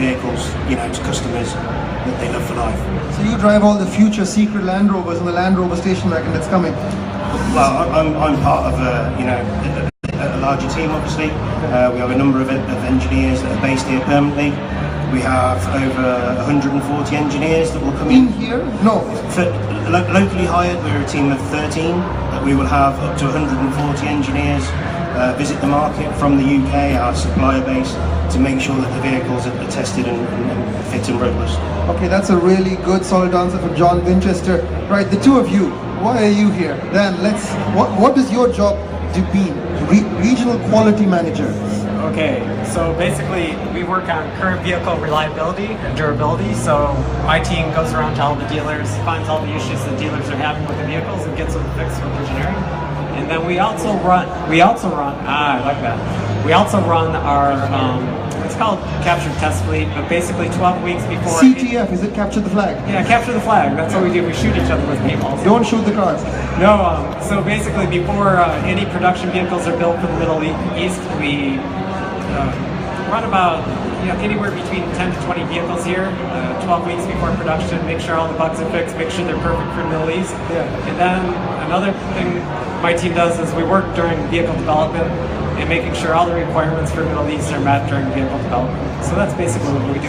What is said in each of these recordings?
vehicles, you know, to customers that they love for life. So you drive all the future secret Land Rovers and the Land Rover station wagon that's coming? Well, I'm part of you know, a larger team, obviously. We have a number of engineers that are based here permanently. We have over 140 engineers that will come in here? No. Locally hired, we're a team of 13. We will have up to 140 engineers visit the market from the UK, our supplier base, to make sure that the vehicles are tested and fit and roadless. Okay, that's a really good solid answer from John Winchester. Right, the two of you, why are you here? Dan, what does your job to be? Regional Quality Manager. Okay, so basically we work on current vehicle reliability and durability. So my team goes around to all the dealers, finds all the issues the dealers are having with the vehicles and gets them fixed with engineering. And then we also run I like that. We also run our, it's called Capture Test Fleet, but basically 12 weeks before... CTF, is it Capture the Flag? Yeah, Capture the Flag, that's what we do, we shoot each other with people. Don't shoot the cars. No, so basically before any production vehicles are built for the Middle East, we run about anywhere between 10 to 20 vehicles here, 12 weeks before production, make sure all the bugs are fixed, make sure they're perfect for the Middle East. Yeah. And then another thing my team does is we work during vehicle development and making sure all the requirements for Middle East are met during vehicle development. So that's basically what we do.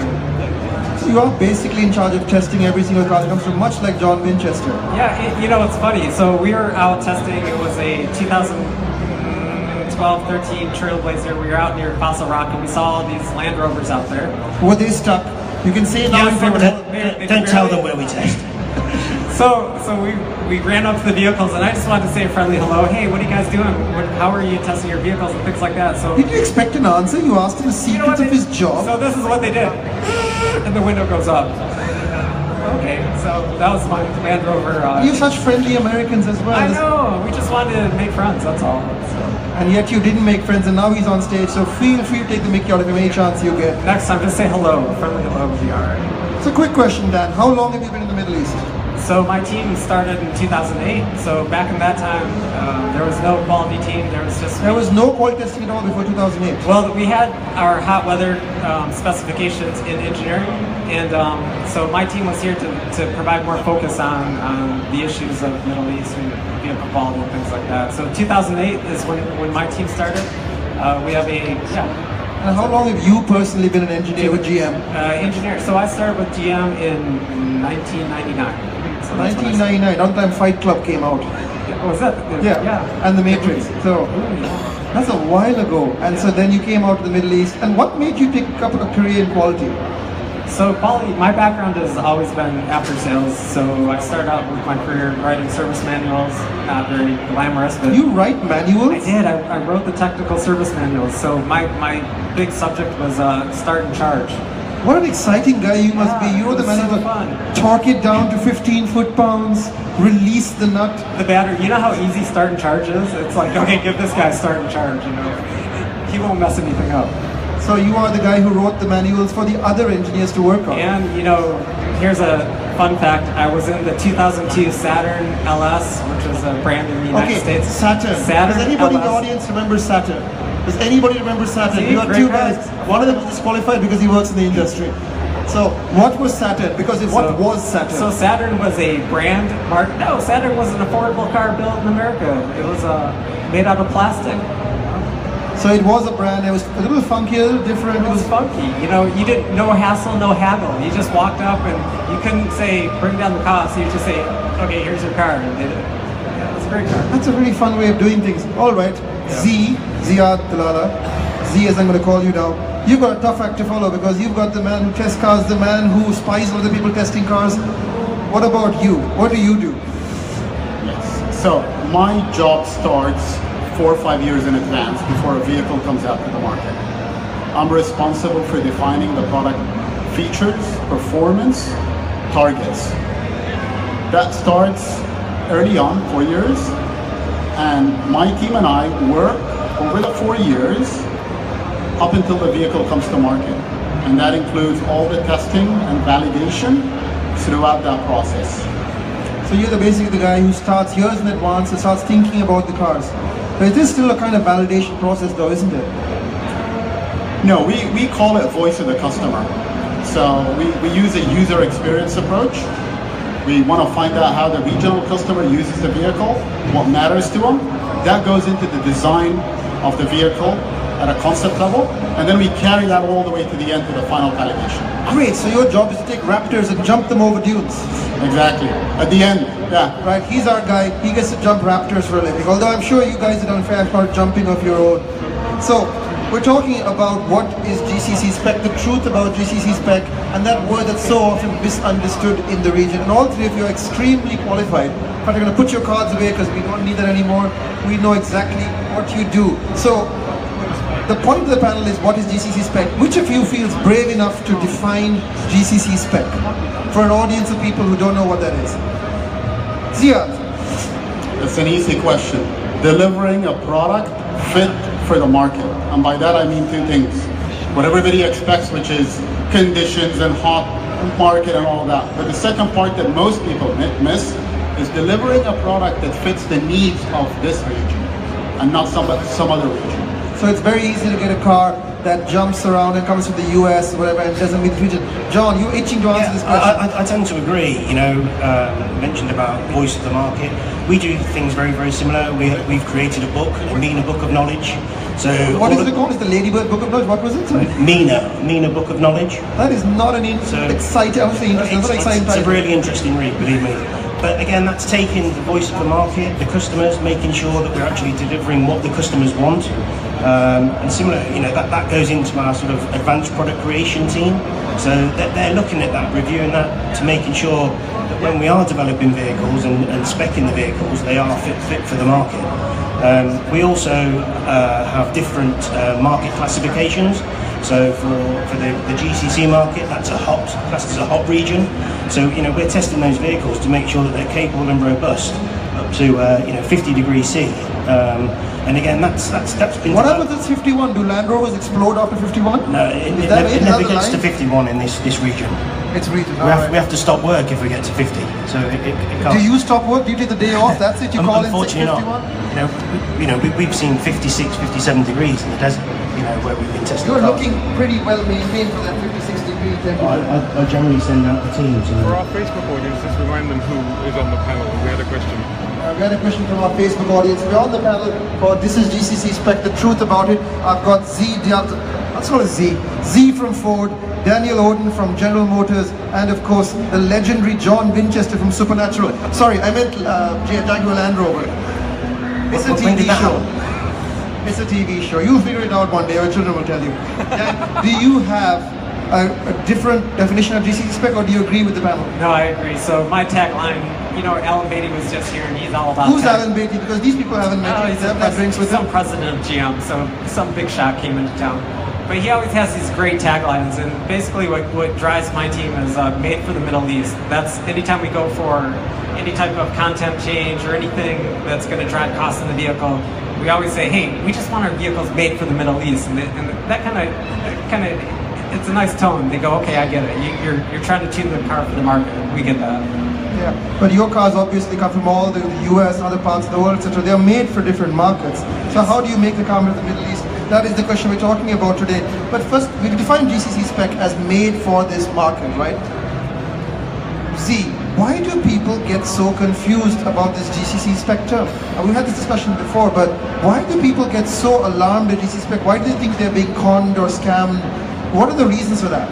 So you are basically in charge of testing every single car that comes from, much like John Winchester. Yeah, it's funny. So we were out testing, it was a 2012-13 Trailblazer. We were out near Fossil Rock and we saw all these Land Rovers out there. Were they stuck? You can say now in front of them. Don't tell them where we test. So we ran up to the vehicles and I just wanted to say a friendly hello. Hey, what are you guys doing? How are you testing your vehicles and things like that? So did you expect an answer? You asked him the secrets of his job. So this is what they did. And the window goes up. Okay, so that was my Land Rover. You're such friendly Americans as well. I know, we just wanted to make friends, that's all. So. And yet you didn't make friends and now he's on stage, so feel free to take the mickey out of him any chance you get. Next time, just say hello, friendly hello would be alright. So quick question, Dan, how long have you been in the Middle East? So my team started in 2008, so back in that time, there was no quality team, there was just... There was no quality testing at all before 2008? Well, we had our hot weather specifications in engineering, and so my team was here to provide more focus on the issues of Middle East and vehicle quality and things like that. So 2008 is when my team started. We have And how long have you personally been an engineer with GM? Engineer, so I started with GM in 1999. So 1999, on time Fight Club came out. Yeah, was that? Yeah, and The Matrix. So that's a while ago. And so then you came out to the Middle East. And what made you pick up a career in quality? So quality, my background has always been after sales. So I started out with my career writing service manuals, not very glamorous. But you write manuals? I did. I wrote the technical service manuals. So my big subject was start and charge. What an exciting guy you must be. You know the manual, torque it down to 15 foot-pounds, release the nut. The battery, you know how easy start and charge is? It's like, okay, give this guy start and charge, He won't mess anything up. So you are the guy who wrote the manuals for the other engineers to work on. And, here's a fun fact. I was in the 2002 Saturn LS, which was a brand in the United States. Saturn. Does anybody in the audience remember Saturn? Does anybody remember Saturn? You got two guys. One of them was disqualified because he works in the industry. So, what was Saturn? What was Saturn? So Saturn was a brand. No, Saturn was an affordable car built in America. It was made out of plastic. So it was a brand. It was a little funky, a little different. It was funky. You didn't, no hassle, no haggle. You just walked up and you couldn't say, bring down the cost. You just say, okay, here's your car. And it was a great car. That's a really fun way of doing things. All right, yeah. Ziad Dalala, Z as I'm going to call you now. You've got a tough act to follow because you've got the man who tests cars, the man who spies on other people testing cars. What about you? What do you do? Yes. So my job starts 4 or 5 years in advance before a vehicle comes out to the market. I'm responsible for defining the product features, performance, targets. That starts early on, 4 years, and my team and I work over the 4 years up until the vehicle comes to market. And that includes all the testing and validation throughout that process. So you're basically the guy who starts years in advance and starts thinking about the cars. But it is still a kind of validation process though, isn't it? No, we call it voice of the customer. So we use a user experience approach. We want to find out how the regional customer uses the vehicle, what matters to them. That goes into the design of the vehicle at a concept level, and then we carry that all the way to the end to the final calibration. Great, so your job is to take Raptors and jump them over dunes. Exactly. At the end, yeah. Right, he's our guy, he gets to jump Raptors for a living. Although I'm sure you guys have done fair part jumping of your own. So, we're talking about what is GCC Spec, the truth about GCC Spec, and that word that's so often misunderstood in the region. And all three of you are extremely qualified. But I'm going to put your cards away because we don't need that anymore. We know exactly what you do. So, the point of the panel is, what is GCC Spec? Which of you feels brave enough to define GCC Spec for an audience of people who don't know what that is? Ziad. It's an easy question. Delivering a product fit for the market. And by that I mean two things. What everybody expects, which is conditions and hot market and all of that. But the second part that most people miss is delivering a product that fits the needs of this region and not some other region. So it's very easy to get a car that jumps around and comes from the US or whatever and doesn't meet the region. John, you're itching to answer this question. I tend to agree. You know, mentioned about voice of the market. We do things very, very similar. We've created a book, a MENA Book of Knowledge. So what is it called? It's the Ladybird Book of Knowledge. What was it? Sorry. MENA Book of Knowledge. That is not an exciting. I was saying it's a really interesting read, believe me. But again, that's taking the voice of the market, the customers, making sure that we're actually delivering what the customers want. And similar, you know, that goes into our sort of advanced product creation team. So they're looking at that, reviewing that, to making sure that when we are developing vehicles and specing the vehicles, they are fit for the market. We also have different market classifications. So for the GCC market, that's classed as a hot region. So, you know, we're testing those vehicles to make sure that they're capable and robust up to 50 degrees C. And again, that's been. What happens at 51? Do Land Rovers explode after 51? No, it never gets to 51 in this region. It's region. We have to stop work if we get to 50. So it can't. Do you stop work? Do you take the day off? That's it. You call in 51. You know, we've seen 56, 57 degrees in the desert. You know, where we've been testing. You're cars. looking pretty well maintained for that 56 degree temperature. I generally send out the teams. For our Facebook audience, just remind them who is on the panel. We had a question. We had a question from our Facebook audience. We're on the panel for This is GCC Spec, the truth about it. I've got let's call it Z. Z from Ford, Daniel Oden from General Motors, and of course the legendary John Winchester from Supernatural. Sorry, I meant Jaguar Land Rover. It's a TV show. It's a TV show. You'll figure it out one day, your children will tell you. Do you have a different definition of GCC Spec, or do you agree with the panel? No, I agree. So my tagline, you know, Alan Beatty was just here and he's all about Who's Alan Beatty? Because these people haven't met him. They haven't had drinks with him. Some president of GM, so some big shot came into town. But he always has these great taglines, and basically what drives my team is made for the Middle East. That's anytime we go for any type of content change or anything that's going to drive costs in the vehicle, we always say, hey, we just want our vehicles made for the Middle East. And that kind of, it's a nice tone. They go, okay, I get it. You're trying to tune the car for the market. We get that. Yeah, but your cars obviously come from all the US and other parts of the world, etc. They are made for different markets. So how do you make the car for the Middle East? That is the question we're talking about today. But first, we define GCC Spec as made for this market, right? Z, why do people get so confused about this GCC Spec term? We've had this discussion before, but why do people get so alarmed at GCC Spec? Why do they think they're being conned or scammed? What are the reasons for that?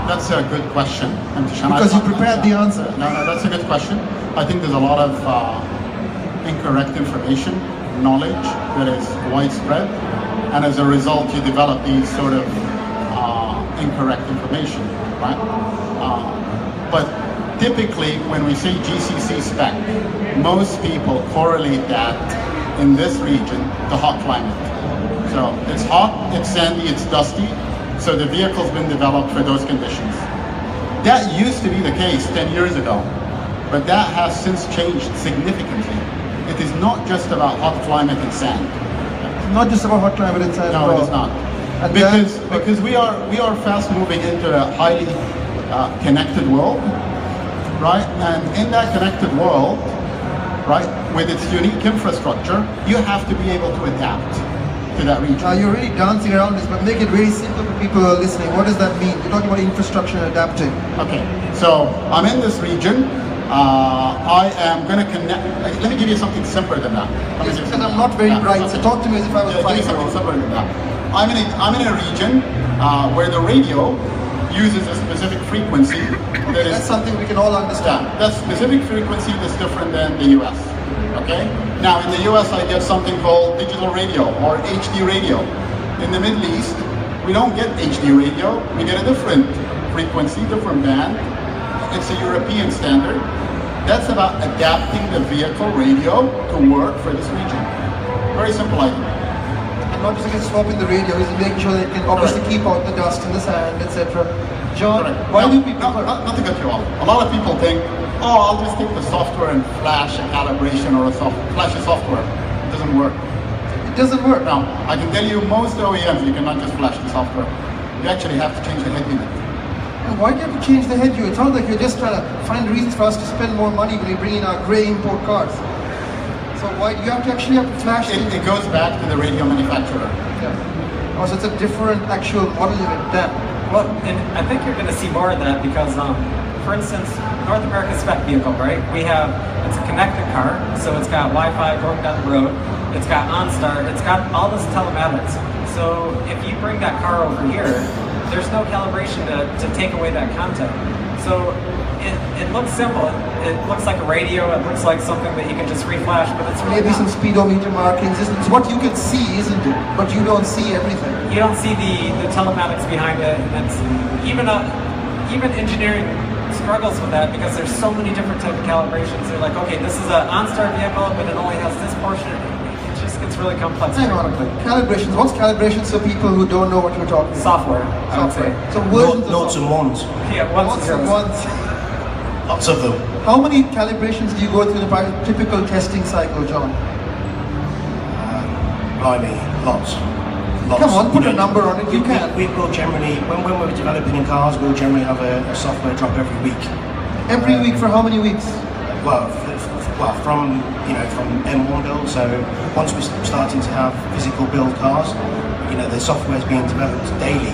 That's a good question. Because you prepared the answer. No, that's a good question. I think there's a lot of incorrect information, knowledge that is widespread, and as a result you develop these sort of incorrect information, right? But typically when we say GCC Spec, most people correlate that in this region to hot climate. So it's hot, it's sandy, it's dusty, so the vehicle's been developed for those conditions. That used to be the case 10 years ago, but that has since changed significantly. It is not just about hot climate and sand. Not just about hot climate and sand. No, it is not. Because we are fast moving into a highly connected world, right? And in that connected world, right, with its unique infrastructure, you have to be able to adapt. to that region. You're really dancing around this, but make it really simple for people who are listening. What does that mean? You're talking about infrastructure and adapting. Okay, so I'm in this region. I am going to connect. Let me give you something simpler than that. Yes, because I'm not very bright, so talk to me as if I was 5 years something old. simpler than that. I'm in a region where the radio uses a specific frequency that is. That's something we can all understand. Yeah, that specific frequency that's different than the US. Okay? Now in the US I get something called digital radio or HD radio. In the Middle East, we don't get HD radio, we get a different frequency, different band. It's a European standard. That's about adapting the vehicle radio to work for this region. Very simple idea. And not just swapping the radio, is making sure that it can obviously keep out the dust and the sand, etc. John, Correct. why Now, do people... not to cut you off. A lot of people think, oh, I'll just take the software and flash a calibration or flash a software. It doesn't work. It doesn't work. Now, I can tell you most OEMs, you cannot just flash the software. You actually have to change the head unit. And why do you have to change the head unit? It sounds like you're just trying to find reasons for us to spend more money when we bring in our grey import cars. So why do you actually have to flash It goes back to the radio manufacturer. Yeah. Oh, so it's a different actual model unit then. Well, and I think you're going to see more of that because, for instance, North America Spec vehicle, right? It's a connected car, so it's got Wi-Fi going down the road, it's got OnStar, it's got all this telematics. So if you bring that car over here, there's no calibration to take away that content. So it looks simple. It looks like a radio. It looks like something that you can just reflash, but it's really Maybe not. some speedometer markings. It's what you can see, isn't it? But you don't see everything. You don't see the telematics behind it, and it's even engineering struggles with that because there's so many different type of calibrations. They're like, okay, this is an OnStar vehicle, but it only has this portion. It just gets really complex. Hang on a minute. Calibrations. What's calibrations for people who don't know what you're talking about? Software, I would say. So versions of Noughts and ones. Yeah, ones and Lots of zeros. ones. Lots of them. How many calibrations do you go through in a typical testing cycle, John? Blimey, lots. Come on, put a number on it. You can. We will generally, when we're developing in cars, we'll generally have a software drop every week. Every week for how many weeks? Well, from M1 build. So once we're starting to have physical build cars, the software is being developed daily.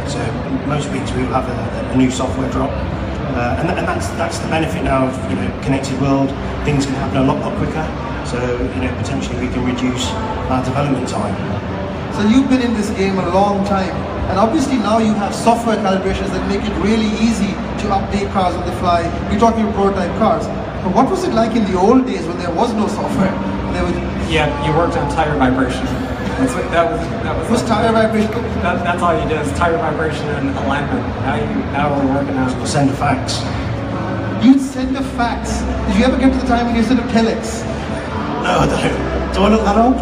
So most weeks we will have a new software drop, and that's the benefit now of connected world. Things can happen a lot quicker. So potentially we can reduce our development time. So you've been in this game a long time, and obviously now you have software calibrations that make it really easy to update cars on the fly. You're talking about prototype cars. But what was it like in the old days when there was no software? Yeah, you worked on tire vibration. That was tire vibration? That's all you did is tire vibration and alignment. Now we're working on. Send a fax. You'd send a fax. Did you ever get to the time when you sent a telex? No, I don't. Do I look that old?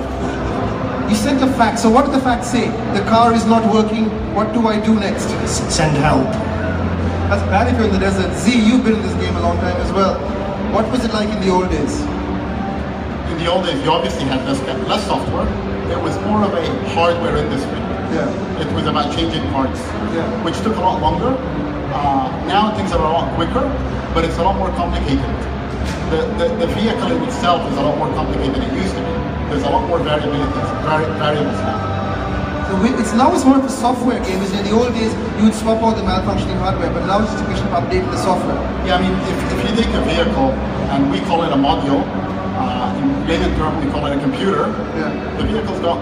You sent a fax. So what did the fax say? The car is not working. What do I do next? Send help. That's bad if you're in the desert. Z, you've been in this game a long time as well. What was it like in the old days? In the old days, you obviously had less software. It was more of a hardware industry. Yeah. It was about changing parts, Yeah. which took a lot longer. Now things are a lot quicker, but it's a lot more complicated. The vehicle in itself is a lot more complicated than it used to be. There's a lot more variables now. So it's more of a software game, isn't it? In the old days, you would swap out the malfunctioning hardware, but now it's just a question of updating the software. Yeah, I mean, if you take a vehicle, and we call it a module, in layman term we call it a computer, the vehicle's got,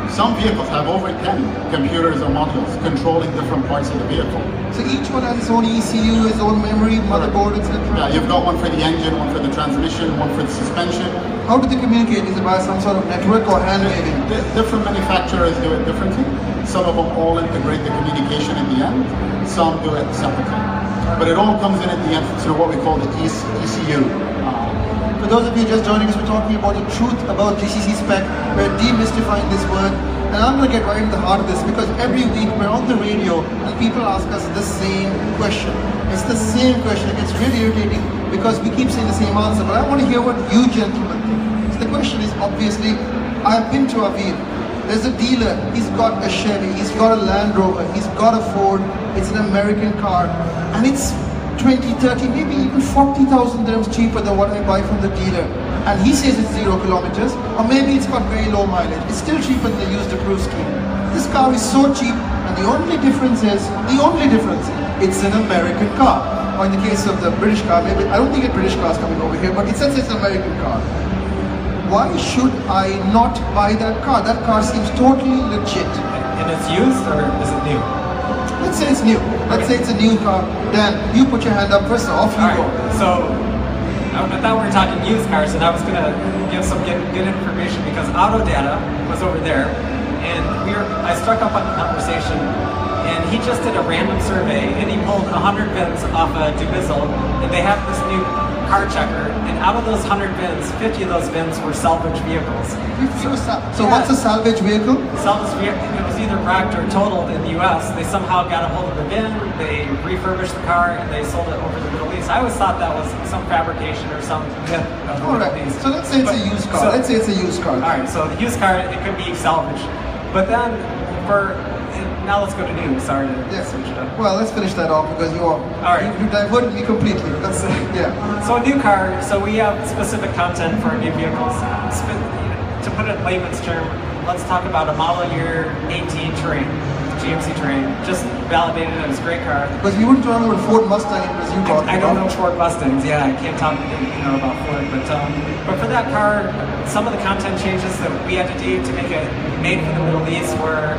some vehicles have over 10 computers or modules controlling different parts of the vehicle. So each one has its own ECU, its own memory, motherboard, etc. Yeah, you've got one for the engine, one for the transmission, one for the suspension. How do they communicate? Is it by some sort of network or hand waving? Different manufacturers do it differently. Some of them all integrate the communication in the end. Some do it separately. But it all comes in at the end through what we call the ECU. For those of you just joining us, we're talking about the truth about GCC Spec. We're demystifying this word. And I'm going to get right into the heart of this because every week we're on the radio and people ask us the same question. It's the same question. It gets really irritating because we keep saying the same answer. But I want to hear what you gentlemen think. So the question is obviously, I've been to Aviv. There's a dealer, he's got a Chevy, he's got a Land Rover, he's got a Ford, it's an American car, and it's 20, 30, maybe even 40,000 dirhams cheaper than what I buy from the dealer. And he says it's 0 kilometers, or maybe it's got very low mileage. It's still cheaper than the used approved scheme. This car is so cheap, and the only difference, it's an American car. Or in the case of the British car, maybe, I don't think a British car is coming over here, but it says it's an American car. Why should I not buy that car? That car seems totally legit. And it's used, or is it new? Let's say it's new. Let's say it's a new car. Dan, you put your hand up first, off you go. So, I thought we were talking used cars, and I was going to give some good information because Auto Data was over there, and I struck up on the conversation, and he just did a random survey, and he pulled 100 VINs off a DIMS, and they have this new car checker, and out of those 100 VINs, 50 of those VINs were salvage vehicles. So what's a salvage vehicle? Salvage vehicle, it was either wrecked or totaled in the US. They somehow got a hold of the VIN, they refurbished the car, and they sold it over the Middle East. I always thought that was some fabrication or some myth of the Middle East. So let's say it's a used car. Let's say it's a used car. Alright, so the used car, it could be salvage. But then, now let's go to new. Sorry to switch it up. Well, let's finish that off because you diverted me completely. So a new car, so we have specific content for our new vehicles. To put it in layman's term, let's talk about a model year 18 Terrain, GMC Terrain. Just validated it as a great car. Because you wouldn't remember Ford Mustang as you talked I don't know Ford Mustangs, yeah, I can't talk about Ford, but for that car, some of the content changes that we had to do to make it made for the Middle East were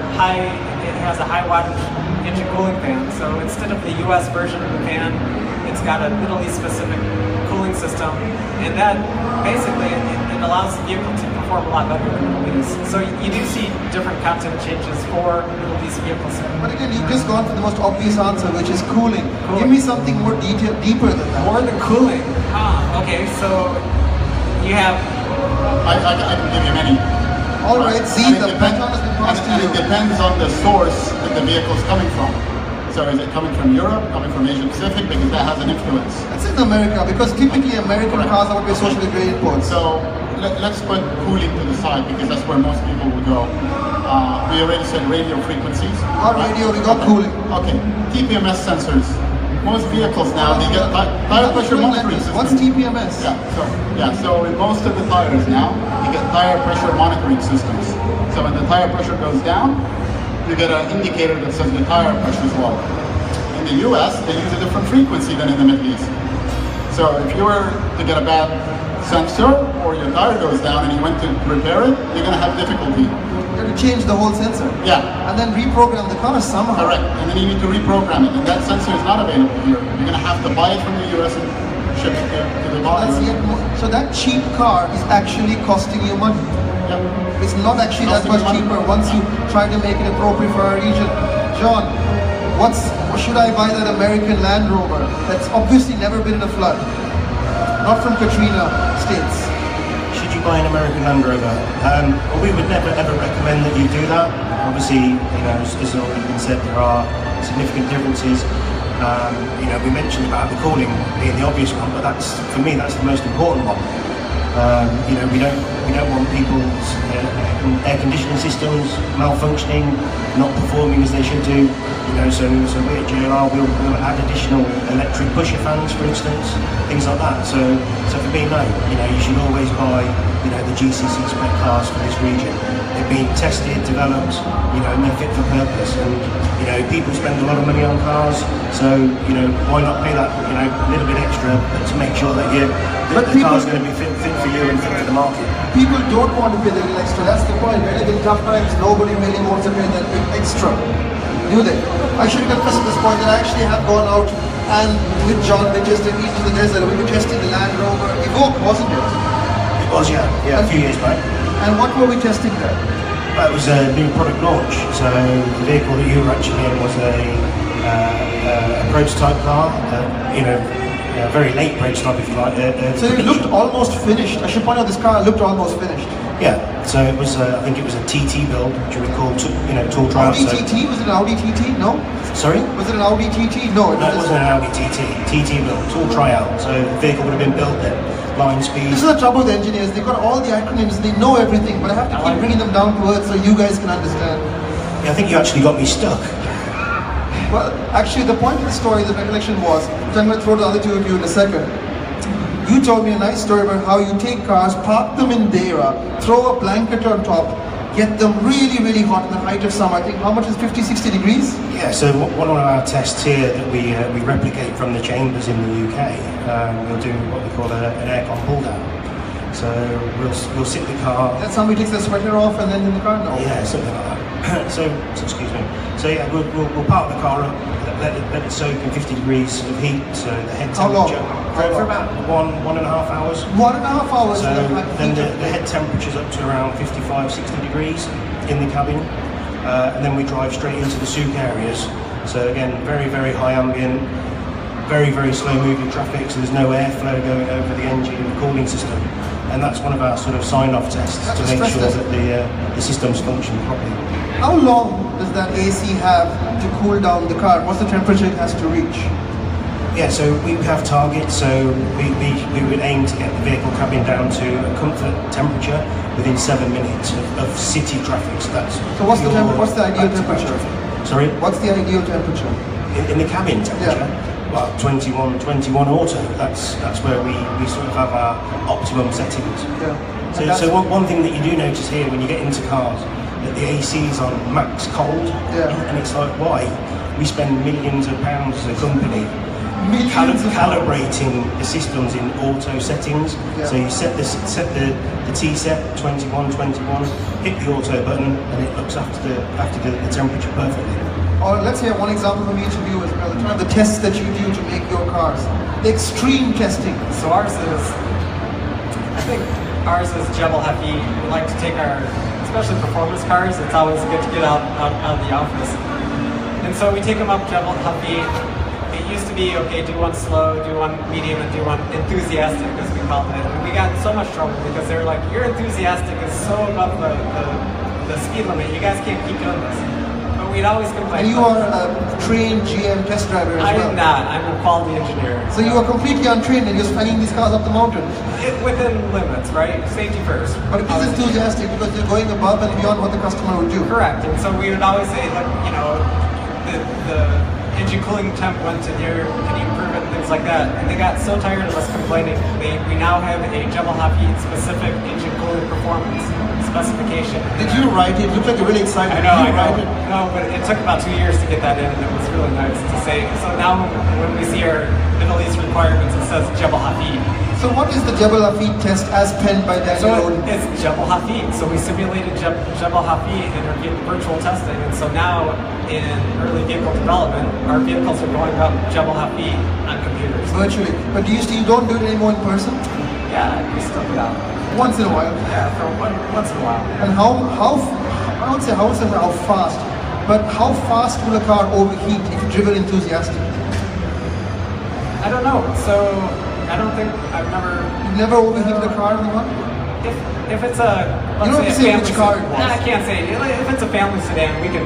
it has a high wattage engine cooling fan, so instead of the US version of the fan, it's got a Middle East specific cooling system, and that basically it allows the vehicle to perform a lot better than the Middle East. So you do see different content changes for Middle East vehicles. But again, you've just gone for the most obvious answer, which is cooling. Give me something more deeper than that. More than cooling. Okay, so you have... I can give you many. All right, see, the baton has been passed to you. It depends on the source that the vehicle is coming from. So is it coming from Europe, coming from Asia Pacific, because that has an influence. Let's say America, because typically American cars are what we're socially grade imports. So let's put cooling to the side, because that's where most people would go. We already said radio frequencies. Our radio, we got cooling. Okay, TPMS sensors. Most vehicles now, they get tire pressure monitoring systems. What's TPMS? So in most of the tires now, you get tire pressure monitoring systems. So when the tire pressure goes down, you get an indicator that says the tire pressure is low. In the US, they use a different frequency than in the Middle East. So if you were to get a bad sensor, or your tire goes down and you went to repair it, you're going to have difficulty. You have to change the whole sensor. Yeah. And then reprogram the car somehow. Correct. And then you need to reprogram it. And that sensor is not available here. You're going to have to buy it from the US and ship it to the buyer. So that cheap car is actually costing you money. Yep. It's not actually that much cheaper once you try to make it appropriate for our region. John, should I buy that American Land Rover that's obviously never been in a flood? Not from Katrina states. Should you buy an American Land Rover? Well, we would never ever recommend that you do that. Obviously, as already been said, there are significant differences. We mentioned about the cooling being the obvious one, but for me that's the most important one. We don't want people's air conditioning systems malfunctioning, not performing as they should do. So we at JLR we'll add additional electric pusher fans, for instance, things like that. So for me, no, you should always buy the GCC Spec cars for this region. They've been tested, developed, and they're fit for purpose. And people spend a lot of money on cars, so why not pay that little bit extra to make sure that the car's going to be fit for you and fit for the market. People don't want to pay the little extra. That's the point. When in tough times, nobody really wants to pay that big extra, do they? I should confess at this point that I actually have gone out and with John, we just into the desert. We were testing the Land Rover Evoque, wasn't it? It was, yeah, a few years back. And what were we testing there? Well, it was a new product launch. So the vehicle that you were actually in was a prototype car. A very late prototype, if you like. So it looked almost finished. I should point out this car looked almost finished. Yeah. So it was. I think it was a TT build, which we call tool trial. Audi TT? Was it an Audi TT? No. Sorry? Was it an Audi TT? No. It wasn't an Audi TT. TT build, tool tryout. So the vehicle would have been built then. Line speed. This is the trouble with engineers. They've got all the acronyms. They know everything, but I have to keep bringing them down to earth so you guys can understand. Yeah, I think you actually got me stuck. Well, actually, the point of the story, the recollection was, which I'm going to throw the other two of you in a second. You told me a nice story about how you take cars, park them in Dera, throw a blanket on top, get them really, really hot in the height of summer. I think, how much is 50, 60 degrees? Yeah, so one of our tests here that we replicate from the chambers in the UK, we'll do what we call an aircon pull down. So we'll sit the car. That's somebody takes the sweater off and then in the car now? Yeah, something like that. so excuse me. So yeah, we'll park the car up, let it soak in 50 degrees of heat, so the head How long? temperature for about 1.5 hours. 1.5 hours. So then the head temperature's up to around 55, 60 degrees in the cabin, and then we drive straight into the souk areas. So again, very, very high ambient, very, very slow moving traffic, so there's no airflow going over the engine and the cooling system. And that's one of our sort of sign-off tests to make sure that the systems function properly. How long does that AC have to cool down the car? What's the temperature it has to reach? Yeah, so we have targets, so we would aim to get the vehicle cabin down to a comfort temperature within 7 minutes of city traffic. So that's what's the ideal temperature? Traffic. Sorry? What's the ideal temperature? In the cabin temperature? Yeah. Well, 21 auto. That's where we sort of have our optimum settings. Yeah. So one thing that you do notice here when you get into cars, that the AC is on max cold, and it's like, why? We spend millions of pounds as a company calibrating the systems in auto settings. Yeah. So you set the T-set 21, hit the auto button, and it looks after the temperature perfectly. Or let's say one example from each of you is the tests that you do to make your cars. The extreme testing. So I think ours is Jebel Hafi. We like to take our, especially performance cars, it's always good to get out of the office. And so we take them up Jebel Hafi. It used to be, okay, do one slow, do one medium, and do one enthusiastic, as we call it. And we got in so much trouble because they were like, your enthusiastic is so above the speed limit, you guys can't keep doing this. But we'd always complain. And you are a trained GM test driver as well? I am not. I'm a quality engineer. So you are completely untrained and you're slinging these cars up the mountain? Within limits, right? Safety first. But it is enthusiastic because you're going above and beyond what the customer would do. Correct. And so we would always say, look, the engine cooling temp went to here, can you improve it, and things like that. And they got so tired of us complaining, we now have a Jebel Hafi specific engine cooling performance specification. Did you write it? You look like you're really excited. I know. No, but it took about 2 years to get that in, and it was really nice to say. So now when we see our Middle East requirements, it says Jebel Hafi. So what is the Jebel Hafi test as penned by Daniel Roden? It's Jebel Hafi. So we simulated Jebel Hafi in our virtual testing, and so now in early vehicle development, our vehicles are going up Jebel Hafi on computers. Virtually. But you don't do it anymore in person? Yeah, we still do that. Once in a while? Yeah, for once in a while. And I would say how fast, but how fast will a car overheat if driven enthusiastic? I don't know. So I don't think You've never overheated a car in the month? If it's a, you don't have to say which car it was. I can't say. If it's a family sedan, we can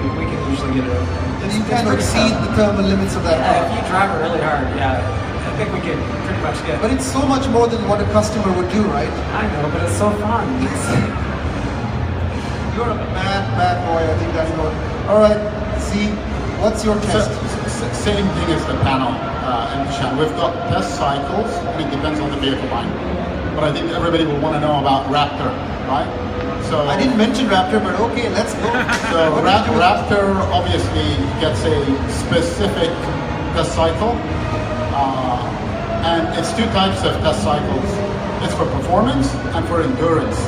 usually get it. You kind of exceed the thermal limits of that car. If you drive it really hard, I think we can pretty much get it. But it's so much more than what a customer would do, right? I know, but it's so fun. You're a bad boy, I think that's what. All right, see, what's your test? Same thing as the panel. We've got test cycles, and it depends on the vehicle line. But I think everybody will want to know about Raptor, right? So I didn't mention Raptor, but okay, let's go. So Raptor obviously gets a specific test cycle, and it's two types of test cycles. It's for performance and for endurance.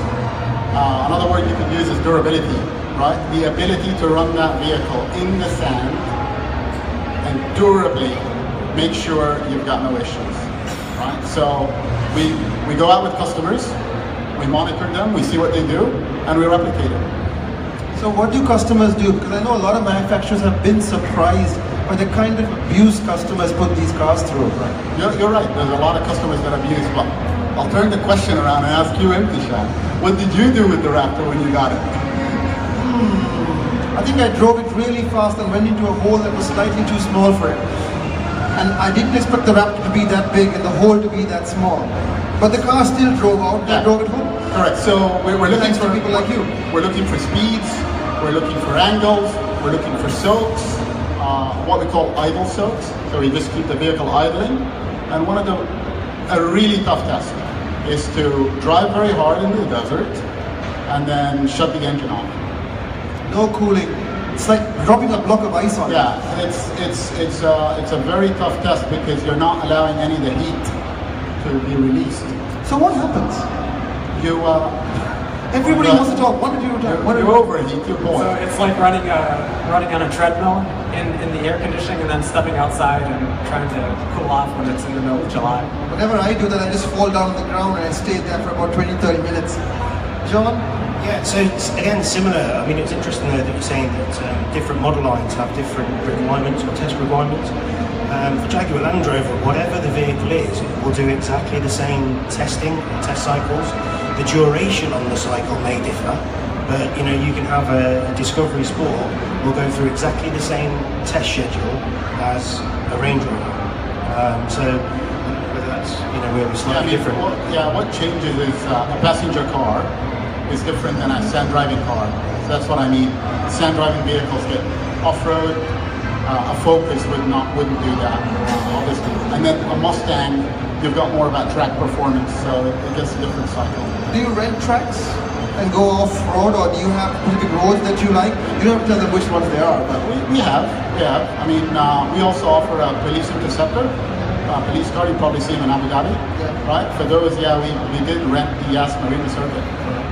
Another word you could use is durability, right? The ability to run that vehicle in the sand and durably make sure you've got no issues, right? So we go out with customers, we monitor them, we see what they do, and we replicate it. So what do customers do? Because I know a lot of manufacturers have been surprised by the kind of abuse customers put these cars through. Right? You're right, there's a lot of customers that abuse, but I'll turn the question around and ask you, Imtishan. What did you do with the Raptor when you got it? I think I drove it really fast and went into a hole that was slightly too small for it. And I didn't expect the Raptor to be that big and the hole to be that small. But the car still drove out and I drove it home. Correct. So we're looking for people like you. We're looking for speeds, we're looking for angles, we're looking for soaks. what we call idle soaks. So we just keep the vehicle idling. And one of a really tough test is to drive very hard in the desert and then shut the engine off. No cooling. It's like dropping a block of ice on it. Yeah, it's a very tough test because you're not allowing any of the heat to be released. So what happens? You Everybody wants to talk. What did you talk? What did you overheat your boil. So it's like running on a treadmill in the air conditioning and then stepping outside and trying to cool off when it's in the middle of July. Whenever I do that, I just fall down on the ground and I stay there for about 20-30 minutes. John? Yeah, so it's, again, similar. I mean, it's interesting though that you're saying that different model lines have different requirements or test requirements. For Jaguar Land Rover, whatever the vehicle is, it will do exactly the same testing, test cycles. The duration on the cycle may differ, but you know, you can have a Discovery Sport will go through exactly the same test schedule as a Range Rover. So whether that's, you know, where we're slightly different. What changes is a passenger car is different than a sand driving car. So that's what I mean. Sand driving vehicles get off-road. A Focus wouldn't do that, obviously. And then a Mustang, you've got more about track performance, so it gets a different cycle. Do you rent tracks and go off-road, or do you have specific roads that you like? You don't have to tell them which ones they are, but We have. I mean, we also offer a police interceptor, police car. You probably see them in Abu Dhabi, right? For those, we did rent the Yas Marina circuit.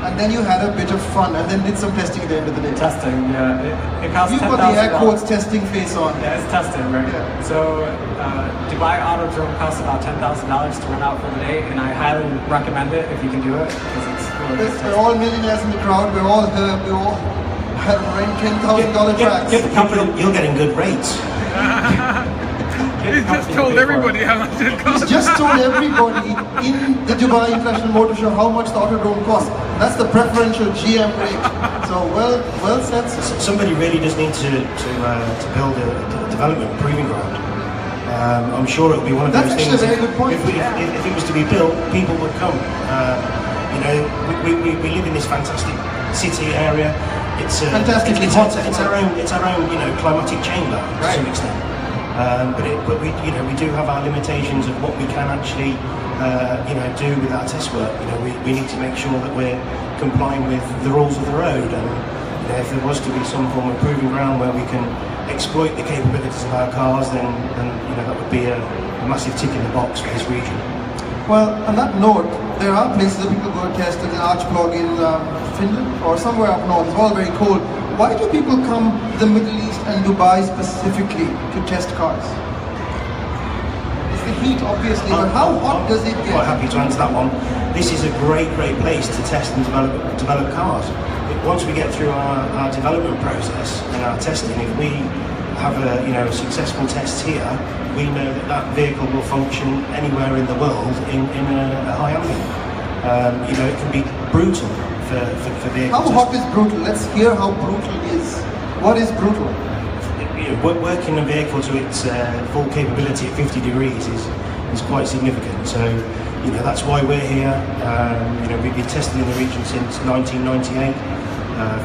and then you had a bit of fun, and then did some testing at the end of the day. Testing, yeah. It costs You've $10,000. got the air quotes testing face on. Yeah, it's testing, right? Yeah. So Dubai Autodrome costs about $10,000 to rent out for the day, and I highly recommend it if you can do it, because it's really good. We're all millionaires in the crowd. We're all here. We all have rent $10,000 tracks. Get the company. You're getting good rates. He just told everybody how much it costs. He's just told everybody in the Dubai International Motor Show how much the Autodrome costs. That's the preferential GM rate. So well said. Somebody really does need to build a development proving ground. I'm sure it'll be one of That's those actually things. a very good point. If it was to be built, people would come. You know, we live in this fantastic city area. It's Fantastically it's hot. our own you know, climatic chamber to some extent. But we do have our limitations of what we can actually do with our test work. You know, we need to make sure that we're complying with the rules of the road, and you know, if there was to be some form of proving ground where we can exploit the capabilities of our cars, then you know, that would be a massive tick in the box for this region. Well, on that note, there are places that people go to test at the Archplog in Finland or somewhere up north. It's all very cold. Why do people come to the Middle East and Dubai specifically to test cars? It's the heat, obviously, but how hot does it get? Quite happy to answer that one. This is a great place to test and develop cars. Once we get through our development process and our testing, if we have a successful test here, we know that vehicle will function anywhere in the world in a high ambient. You know, it can be brutal for vehicles. How hot is brutal? Let's hear how brutal is. What is brutal? You know, working a vehicle to its full capability at 50 degrees is quite significant. So, you know, that's why we're here. You know, we've been testing in the region since 1998.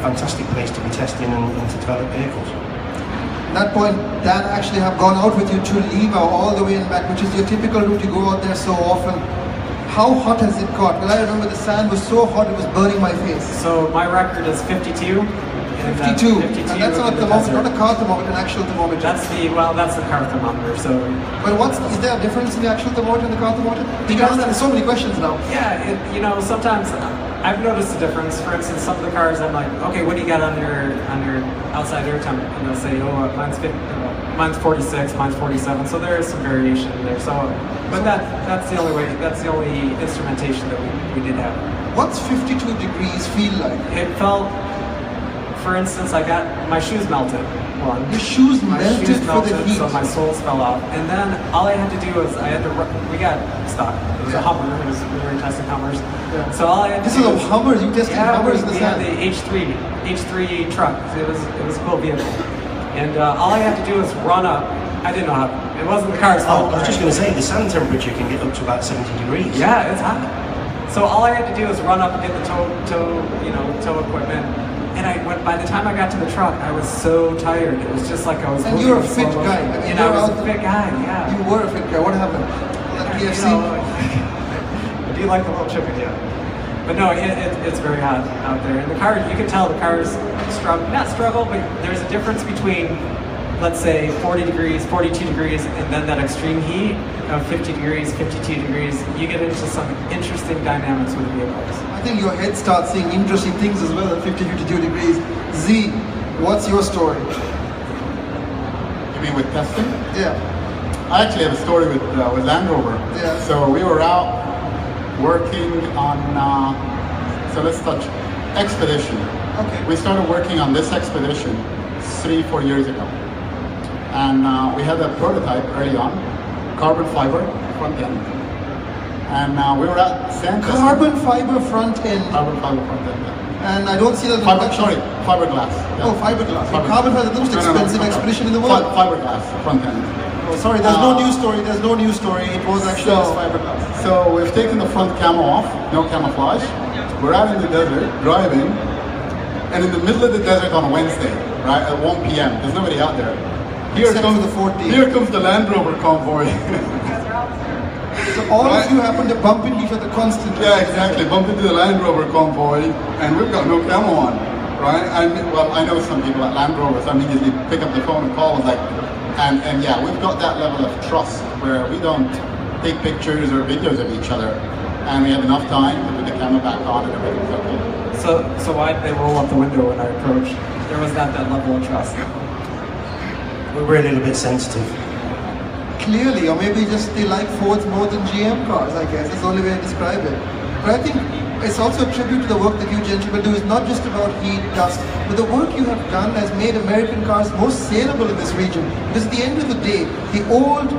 Fantastic place to be testing and to develop vehicles. At that point, Dan actually have gone out with you to Liva all the way and back, which is your typical route. You go out there so often. How hot has it got? Well, I remember the sand was so hot it was burning my face. So my record is 52. 52. And that's not a thermometer, not a car thermometer, an actual thermometer. That's the car thermometer. So Well, is there a difference in the actual thermometer and the car thermometer? You can answer so many questions now. yeah, you know, sometimes I've noticed a difference. For instance, some of the cars I'm like, okay, what do you got on your outside air temp? And they'll say, oh, mine's 46, mine's 47. So there is some variation there. So, but that's the only way. That's the only instrumentation that we did have. What's 52 degrees feel like? It felt, for instance, my shoes melted. Your shoes melted for the heat. So my soles fell off. And then all I had to do was we got stock. It was a Hummer. We were testing Hummers. Yeah. So all I had to This do is a Hummer. You tested Hummers in the we had sand. the H3 truck. It was a cool vehicle. And all I had to do was run up. I didn't know how. It wasn't the car's fault. I was just going to say, the sand temperature can get up to about 70 degrees. Yeah, it's hot. So all I had to do was run up and get the tow equipment, by the time I got to the truck, I was so tired. It was just like I was. And you're a fit guy. And I was a fit guy. Yeah. You were a fit guy. What happened? PFC. I do like the little chip again. But no, it's very hot out there. And the car, you can tell the car's not struggle, but there's a difference between, let's say, 40 degrees, 42 degrees, and then that extreme heat of 50 degrees, 52 degrees. You get into some interesting dynamics with vehicles. I think your head starts seeing interesting things as well at 50, 52 degrees. Z, what's your story? You mean with testing? Yeah. I actually have a story with Land Rover. Yeah. So we were out working on, so let's touch Expedition. Okay. We started working on this Expedition 3-4 years ago. And we had a prototype early on, carbon fiber front end. And we were at Santa. Carbon fiber front end. Carbon fiber front end, yeah. And I don't see that in fiberglass. Yeah. Oh, fiberglass. Carbon fiber, the most expensive Expedition in the world. Fiberglass front end. Oh, sorry, there's no news story. There's no news story. It was actually just fiberglass. So we've taken the front camo off, no camouflage. We're out in the desert, driving, and in the middle of the desert on a Wednesday, right, at 1 p.m. There's nobody out there. Here comes the Land Rover convoy. So all of you happen to bump into each other constantly. Yeah, exactly. Bump into the Land Rover convoy, and we've got no camo on, right? I know some people at Land Rover, so I immediately pick up the phone and call, and yeah, we've got that level of trust where we don't take pictures or videos of each other, and we have enough time to put the camera back on and everything's okay. So why did they roll up the window when I approached? There was not that level of trust. We're a little bit sensitive. Clearly, or maybe just they like Fords more than GM cars, I guess. That's the only way to describe it. But I think it's also a tribute to the work that you gentlemen do. It's not just about heat, dust, but the work you have done has made American cars more saleable in this region. Because at the end of the day, the old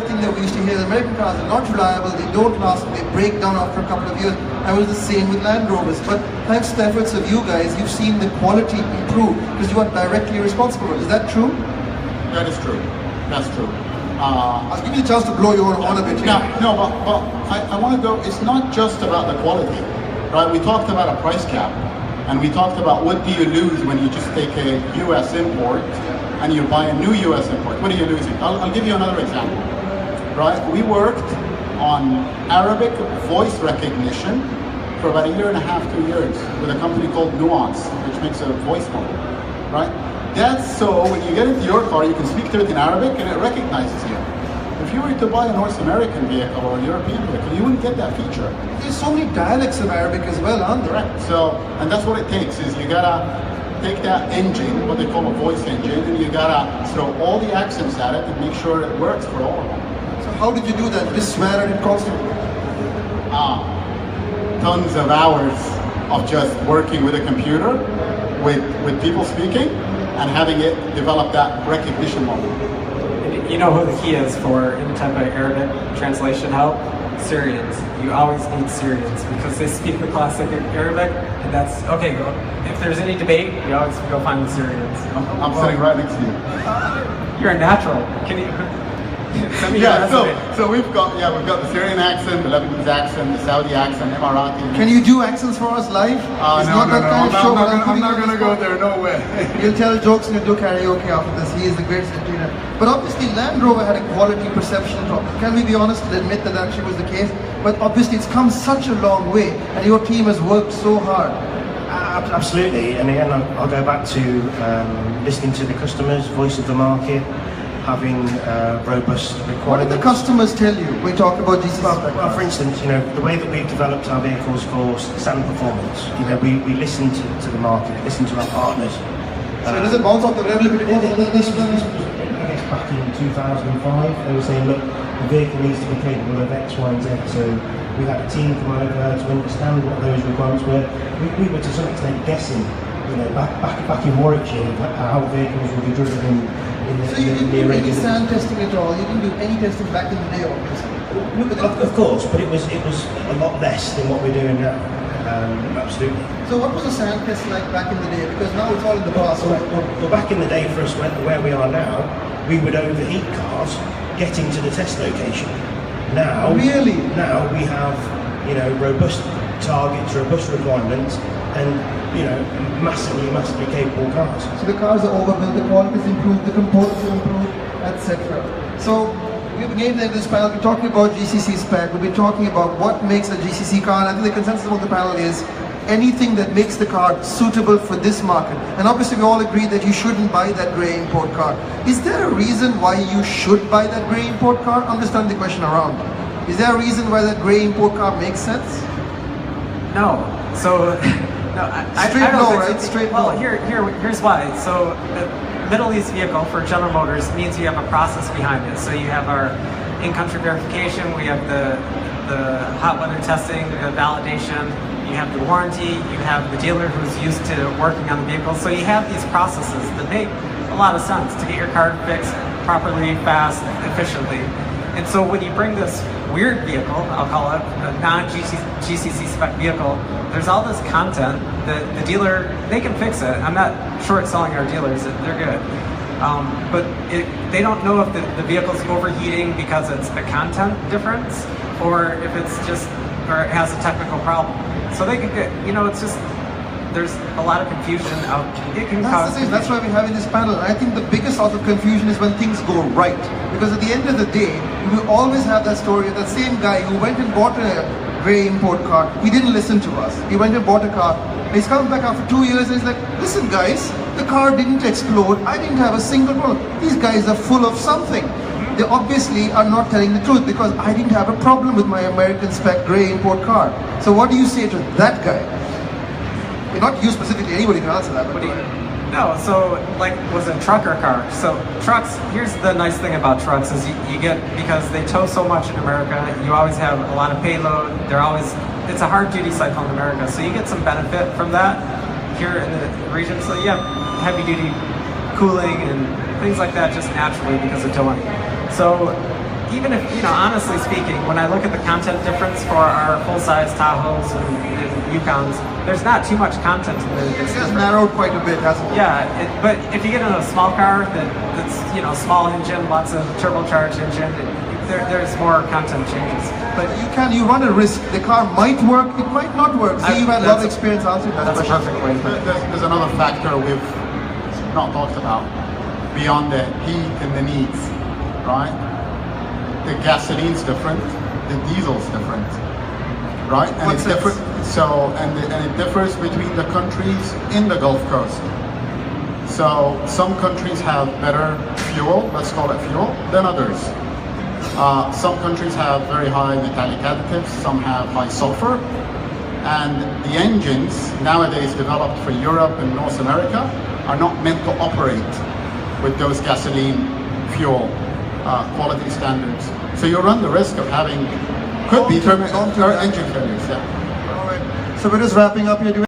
thing that we used to hear, American cars are not reliable, they don't last, they break down after a couple of years. I was the same with Land Rovers. But thanks to the efforts of you guys, you've seen the quality improve because you are directly responsible. Is that true? That is true. That's true. I'll give you a chance to blow your own horn a bit here. No, but I want to go, it's not just about the quality, right? We talked about a price cap, and we talked about what do you lose when you just take a US import and you buy a new US import. What are you losing? I'll give you another example, right? We worked on Arabic voice recognition for about 1.5 years, 2 years with a company called Nuance, which makes a voice model, right? That's so when you get into your car, you can speak to it in Arabic and it recognizes you. If you were to buy a North American vehicle or a European vehicle, you wouldn't get that feature. There's so many dialects of Arabic as well, aren't there? Correct. So, and that's what it takes, is you gotta take that engine, what they call a voice engine, and you gotta throw all the accents at it and make sure it works for all of them. So how did you do that? Just swear at it constantly? Tons of hours of just working with a computer, with people speaking, and having it develop that recognition model. You know who the key is for any type of Arabic translation help? Syrians. You always need Syrians because they speak the classic Arabic, and that's okay. If there's any debate, you always go find the Syrians. I'm sitting right next to you. You're a natural. Can you? So we've got the Syrian accent, the Lebanese accent, the Saudi accent, Emirati. Can you do accents for us live? It's not that kind of show. I'm not going to go there. No way. He'll tell jokes and he'll do karaoke after this. He is the greatest entertainer. But obviously, Land Rover had a quality perception problem. Can we be honest and admit that actually was the case? But obviously, it's come such a long way, and your team has worked so hard. Absolutely, and again, I'll go back to listening to the customers, voice of the market, having robust requirements. What did the customers tell you when we talk about GCC Spec? Well, for instance, the way that we've developed our vehicles for stand performance, we listen to the market, listen to our partners. So does it bounce off the rail a bit? This was, I guess, back in 2005. They were saying, look, the vehicle needs to be capable of X, Y, and Z. So we had a team come over to understand what those requirements were. We were to some extent guessing, back in Warwickshire, how vehicles would be driven in the So you didn't do any sand testing at all? You didn't do any testing back in the day, obviously? Of course, but it was a lot less than what we're doing now. Absolutely. So what was the sand test like back in the day? Because now it's all in the past, right? Well, back in the day for us, where we are now, we would overheat cars getting to the test location. Now, really? Now we have, robust targets, robust requirements, and massively capable cars. So the cars are overbuilt, the quality is improved, the components are improved, etc. So we've been in this panel, we're talking about GCC Spec, we've been talking about what makes a GCC car, and I think the consensus of the panel is anything that makes the car suitable for this market. And obviously we all agree that you shouldn't buy that grey import car. Is there a reason why you should buy that grey import car? I'm just turning the question around. Is there a reason why that grey import car makes sense? No. So, no, Straight don't no, think so. right? Straight well, no. Here's why. So, the Middle East vehicle for General Motors means you have a process behind it. So you have our in-country verification, we have the hot weather testing, the validation, you have the warranty, you have the dealer who's used to working on the vehicle. So you have these processes that make a lot of sense to get your car fixed properly, fast, efficiently. And so when you bring this weird vehicle, I'll call it a non-GCC spec vehicle, there's all this content that the dealer, they can fix it. I'm not short selling our dealers, they're good. But they don't know if the vehicle's overheating because it's a content difference or if it's just, or it has a technical problem. So they could get, it's just, there's a lot of confusion out. It can cause confusion. That's why we're having this panel. I think the biggest source of confusion is when things go right. Because at the end of the day, you will always have that story of that same guy who went and bought a grey import car. He didn't listen to us. He went and bought a car. He's coming back after 2 years and he's like, listen guys, the car didn't explode. I didn't have a single problem. These guys are full of something. They obviously are not telling the truth because I didn't have a problem with my American spec grey import car. So what do you say to that guy? Not you specifically, anybody can answer that. But no, so like was a truck or car. So trucks, here's the nice thing about trucks is you get, because they tow so much in America, you always have a lot of payload. It's a hard duty cycle in America. So you get some benefit from that here in the region. So you have heavy duty cooling and things like that just naturally because of towing. So even if, honestly speaking, when I look at the content difference for our full-size Tahoes and Yukons, there's not too much content in there. It's just narrowed quite a bit, hasn't it? Yeah, but if you get in a small car that's small engine, lots of turbocharged engine, there's more content changes. But you run a risk. The car might work, it might not work. So you've had a lot of experience answering that that's question. a perfect way to put it. There's another factor we've not talked about beyond the heat and the needs, right? The gasoline's different, the diesel's different, right? And it's different. So, and it differs between the countries in the Gulf Coast. So some countries have better fuel, let's call it fuel, than others. Some countries have very high metallic additives, some have high sulfur. And the engines nowadays developed for Europe and North America are not meant to operate with those gasoline fuel quality standards. So you run the risk of having, could be engine failures. Yeah. All right. So we're just wrapping up here.